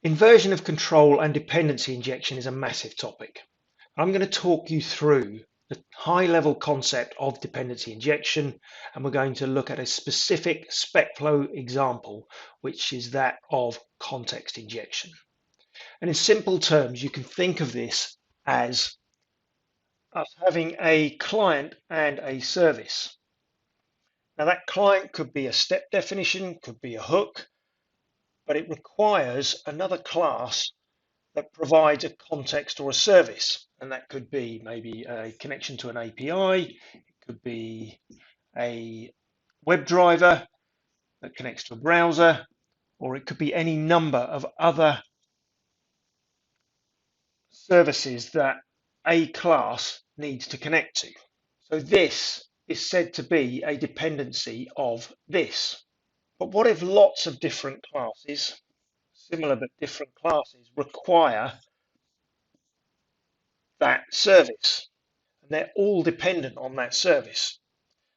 Inversion of control and dependency injection is a massive topic. I'm going to talk you through the high-level concept of dependency injection, and we're going to look at a specific SpecFlow example, which is that of context injection. And in simple terms, you can think of this as us having a client and a service. Now that client could be a step definition, could be a hook, but it requires another class that provides a context or a service. And that could be maybe a connection to an API, it could be a web driver that connects to a browser, or it could be any number of other services that a class needs to connect to. So this is said to be a dependency of this. But what if lots of different classes, similar but different classes, require that service? And they're all dependent on that service.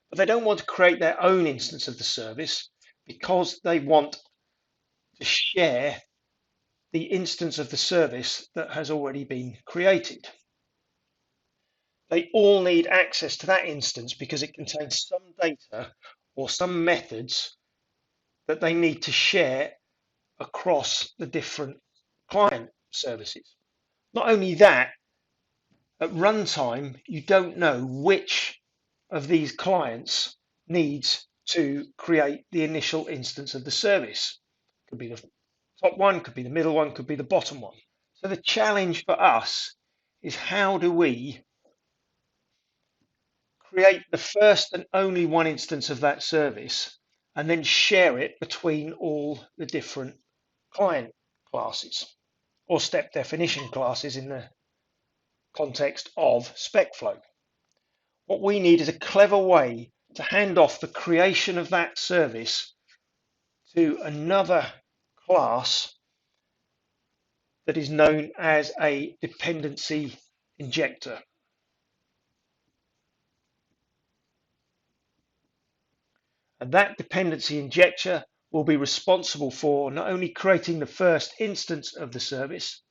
But they don't want to create their own instance of the service because they want to share the instance of the service that has already been created. They all need access to that instance because it contains some data or some methods that they need to share across the different client services. Not only that, at runtime, you don't know which of these clients needs to create the initial instance of the service. Could be the top one, could be the middle one, could be the bottom one. So the challenge for us is how do we create the first and only one instance of that service and then share it between all the different client classes or step definition classes in the context of SpecFlow. What we need is a clever way to hand off the creation of that service to another class that is known as a dependency injector. And that dependency injector will be responsible for not only creating the first instance of the service,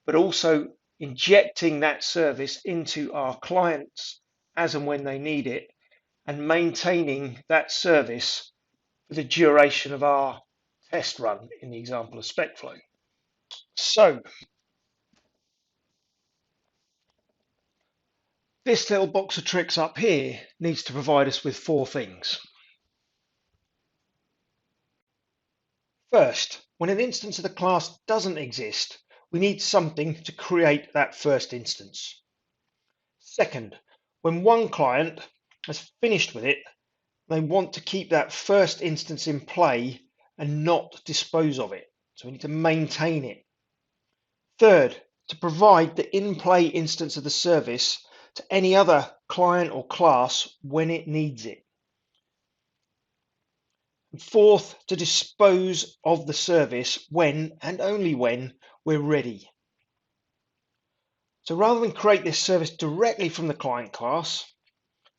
but also injecting that service into our clients as and when they need it, and maintaining that service for the duration of our test run in the example of SpecFlow. So this little box of tricks up here needs to provide us with four things. First, when an instance of the class doesn't exist, we need something to create that first instance. Second, when one client has finished with it, they want to keep that first instance in play and not dispose of it. So we need to maintain it. Third, to provide the in-play instance of the service to any other client or class when it needs it. And fourth, to dispose of the service when and only when we're ready. So rather than create this service directly from the client class,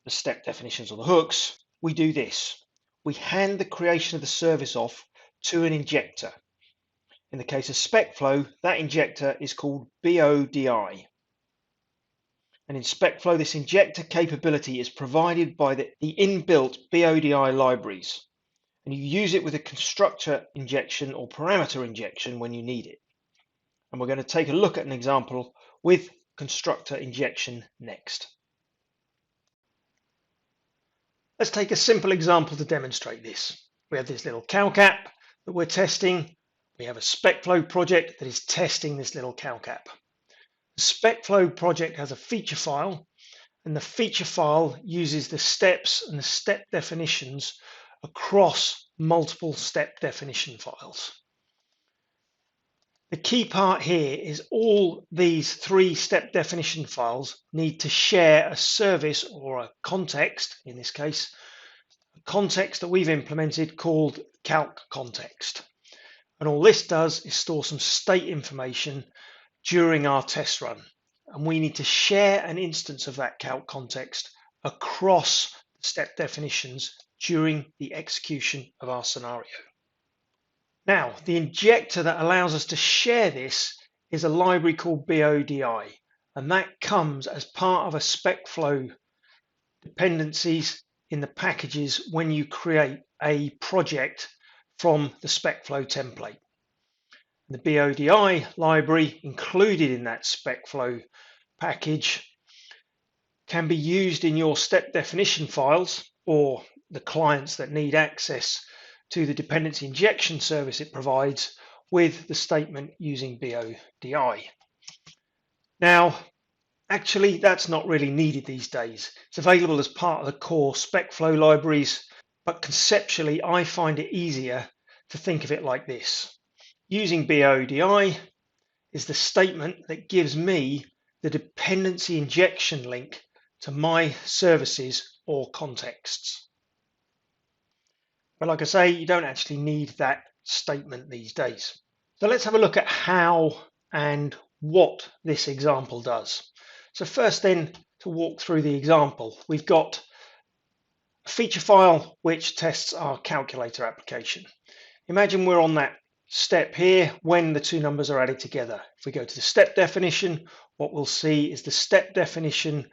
the step definitions or the hooks, we do this. We hand the creation of the service off to an injector. In the case of SpecFlow, that injector is called BODI. And in SpecFlow, this injector capability is provided by the inbuilt BODI libraries. And you use it with a constructor injection or parameter injection when you need it. And we're going to take a look at an example with constructor injection next. Let's take a simple example to demonstrate this. We have this little calc app that we're testing. We have a SpecFlow project that is testing this little calc app. The SpecFlow project has a feature file, and the feature file uses the steps and the step definitions across multiple step definition files. The key part here is all these three step definition files need to share a service or a context, in this case, a context that we've implemented called calc context. And all this does is store some state information during our test run. And we need to share an instance of that calc context across the step definitions during the execution of our scenario. Now, the injector that allows us to share this is a library called BODI, and that comes as part of a SpecFlow dependencies in the packages when you create a project from the SpecFlow template. The BODI library included in that SpecFlow package can be used in your step definition files or the clients that need access to the dependency injection service it provides with the statement using BODI. Now, actually, that's not really needed these days. It's available as part of the core SpecFlow libraries, but conceptually, I find it easier to think of it like this. Using BODI is the statement that gives me the dependency injection link to my services or contexts. But like I say, you don't actually need that statement these days. So let's have a look at how and what this example does. So first then, to walk through the example, we've got a feature file which tests our calculator application. Imagine we're on that step here when the two numbers are added together. If we go to the step definition, what we'll see is the step definition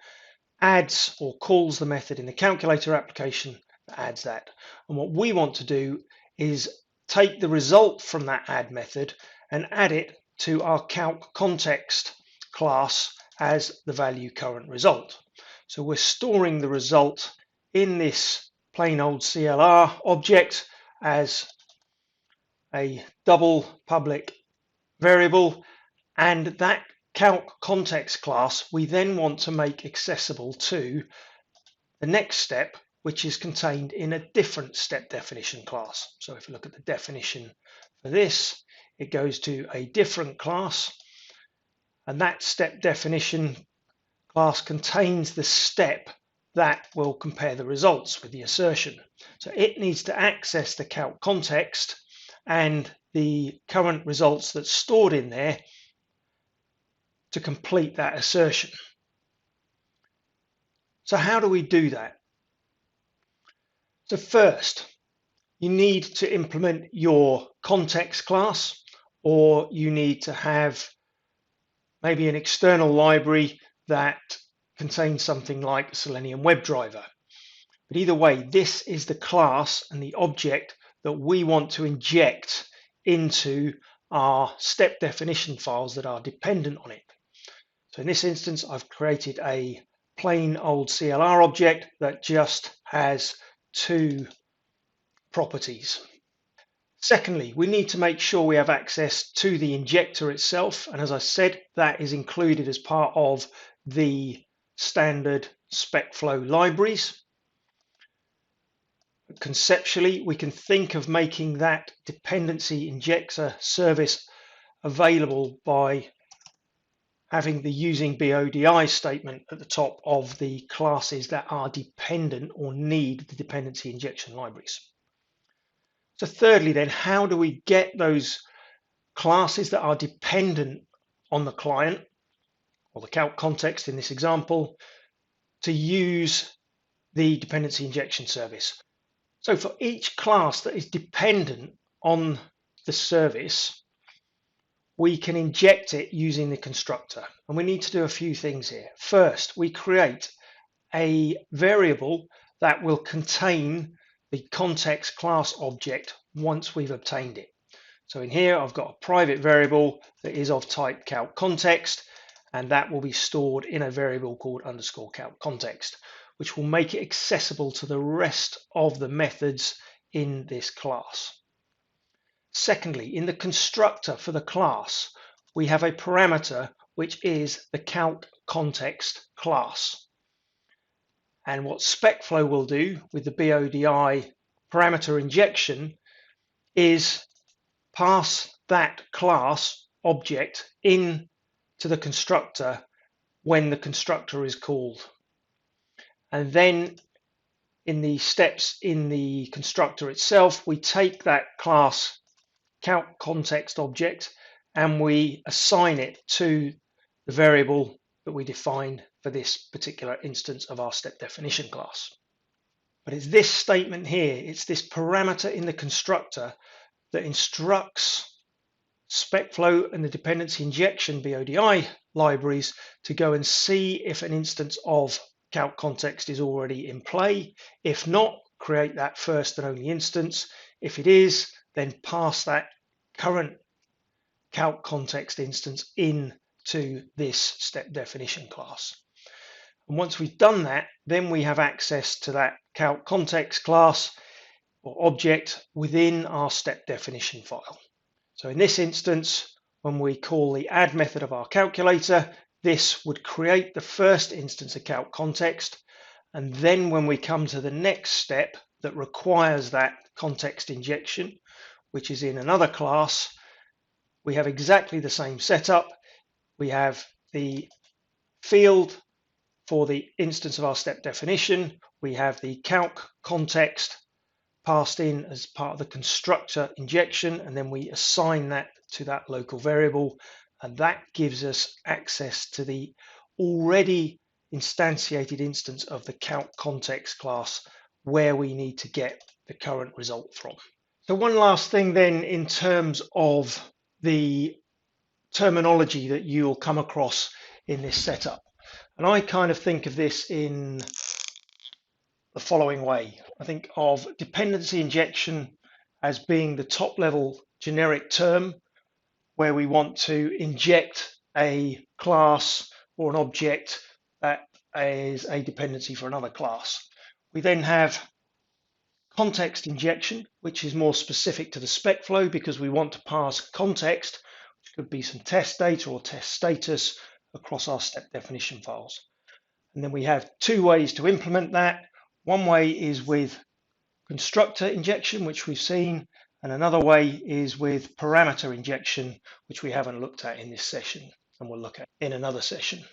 adds or calls the method in the calculator application that adds that. And what we want to do is take the result from that add method and add it to our calc context class as the value current result. So we're storing the result in this plain old CLR object as a double public variable, and that calc context class we then want to make accessible to the next step, which is contained in a different step definition class. So if you look at the definition for this, it goes to a different class, and that step definition class contains the step that will compare the results with the assertion. So it needs to access the calc context and the current results that's stored in there to complete that assertion. So how do we do that? So first, you need to implement your context class, or you need to have maybe an external library that contains something like Selenium WebDriver. But either way, this is the class and the object that we want to inject into our step definition files that are dependent on it. So in this instance, I've created a plain old CLR object that just has two properties. Secondly, we need to make sure we have access to the injector itself. And as I said, that is included as part of the standard SpecFlow libraries. Conceptually, we can think of making that dependency injector service available by having the using BODI statement at the top of the classes that are dependent or need the dependency injection libraries. So thirdly then, how do we get those classes that are dependent on the client or the calc context in this example to use the dependency injection service? So for each class that is dependent on the service, we can inject it using the constructor. And we need to do a few things here. First, we create a variable that will contain the context class object once we've obtained it. So in here, I've got a private variable that is of type calc context, and that will be stored in a variable called underscore calc context, which will make it accessible to the rest of the methods in this class. Secondly, in the constructor for the class, we have a parameter which is the calc context class. And what SpecFlow will do with the BODI parameter injection is pass that class object in to the constructor when the constructor is called. And then in the steps in the constructor itself, we take that class calc context object and we assign it to the variable that we defined for this particular instance of our step definition class. But it's this statement here, it's this parameter in the constructor that instructs SpecFlow and the dependency injection BODI libraries to go and see if an instance of calc context is already in play. If not, create that first and only instance. If it is, then pass that current calc context instance into this step definition class. And once we've done that, then we have access to that calc context class or object within our step definition file. So in this instance, when we call the add method of our calculator, this would create the first instance of calc context. And then when we come to the next step that requires that context injection, which is in another class, we have exactly the same setup. We have the field for the instance of our step definition. We have the calc context passed in as part of the constructor injection, and then we assign that to that local variable, and that gives us access to the already instantiated instance of the calc context class where we need to get the current result from. So one last thing then in terms of the terminology that you'll come across in this setup, and I kind of think of this in the following way. I think of dependency injection as being the top level generic term where we want to inject a class or an object that is a dependency for another class. We then have context injection, which is more specific to the SpecFlow because we want to pass context, which could be some test data or test status, across our step definition files. And then we have two ways to implement that. One way is with constructor injection, which we've seen, and another way is with parameter injection, which we haven't looked at in this session and we'll look at in another session.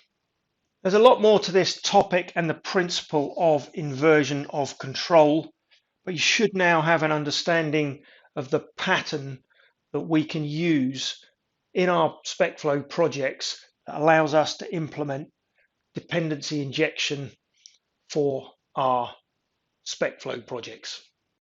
There's a lot more to this topic and the principle of inversion of control, but you should now have an understanding of the pattern that we can use in our SpecFlow projects that allows us to implement dependency injection for our SpecFlow projects.